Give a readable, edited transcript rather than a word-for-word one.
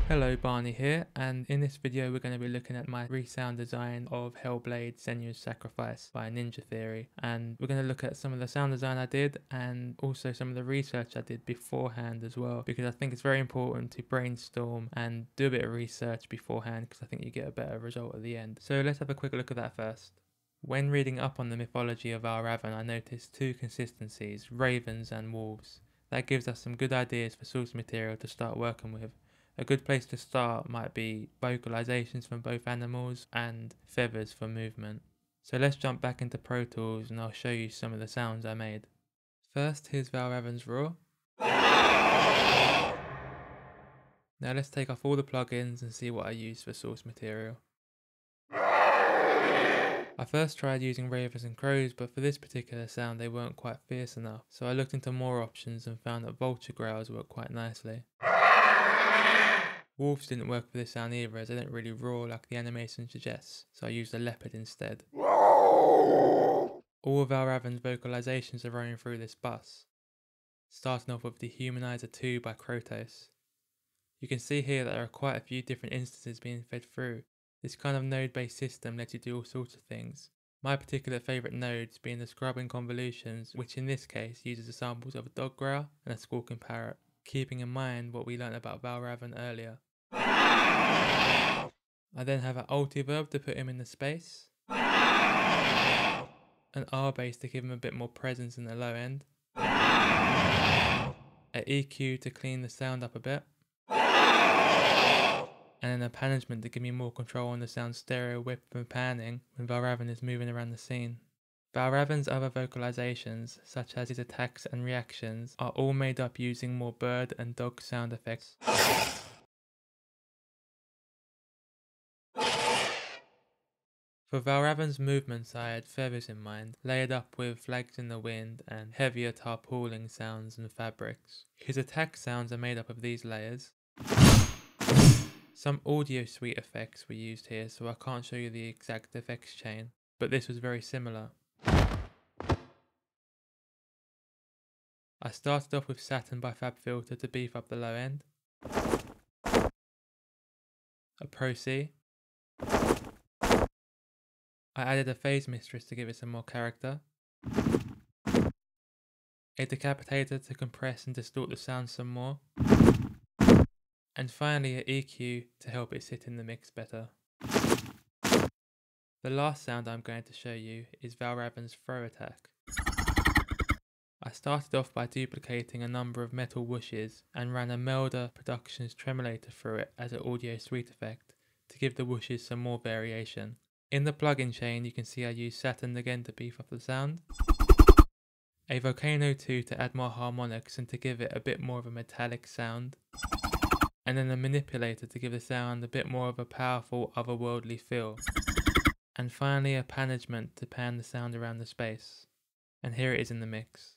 Hello, Barney here, and in this video we're going to be looking at my resound design of Hellblade Senua's Sacrifice by Ninja Theory, and we're going to look at some of the sound design I did and also some of the research I did beforehand as well, because I think it's very important to brainstorm and do a bit of research beforehand, because I think you get a better result at the end. So let's have a quick look at that first. When reading up on the mythology of Valravn, I noticed two consistencies: ravens and wolves. That gives us some good ideas for source material to start working with. A good place to start might be vocalizations from both animals and feathers for movement. So let's jump back into Pro Tools and I'll show you some of the sounds I made. First, here's Valravn's Roar. Now let's take off all the plugins and see what I used for source material. I first tried using ravens and crows, but for this particular sound they weren't quite fierce enough, so I looked into more options and found that vulture growls work quite nicely. Wolves didn't work for this sound either, as they don't really roar like the animation suggests, so I used a leopard instead. All of Valravn's vocalizations are running through this bus, starting off with Dehumanizer 2 by Krotos. You can see here that there are quite a few different instances being fed through. This kind of node-based system lets you do all sorts of things. My particular favourite nodes being the scrubbing convolutions, which in this case uses the samples of a dog growl and a squawking parrot, keeping in mind what we learned about Valravn earlier. I then have an ultiverb to put him in the space, an R bass to give him a bit more presence in the low end, an EQ to clean the sound up a bit, and then a panagement to give me more control on the sound stereo whip and panning when Valravn is moving around the scene. Valravn's other vocalizations, such as his attacks and reactions, are all made up using more bird and dog sound effects. For Valravn's movements I had feathers in mind, layered up with flags in the wind and heavier tarpauling sounds and fabrics. His attack sounds are made up of these layers. Some audio suite effects were used here, so I can't show you the exact effects chain, but this was very similar. I started off with Saturn by FabFilter to beef up the low end, a Pro C. I added a phase mistress to give it some more character, a decapitator to compress and distort the sound some more, and finally an EQ to help it sit in the mix better. The last sound I'm going to show you is Valravn's throw attack. I started off by duplicating a number of metal whooshes and ran a Melder Productions tremolator through it as an audio suite effect to give the whooshes some more variation. In the plugin chain you can see I used Saturn again to beef up the sound, a Volcano 2 to add more harmonics and to give it a bit more of a metallic sound, and then a manipulator to give the sound a bit more of a powerful otherworldly feel, and finally a panagement to pan the sound around the space. And here it is in the mix.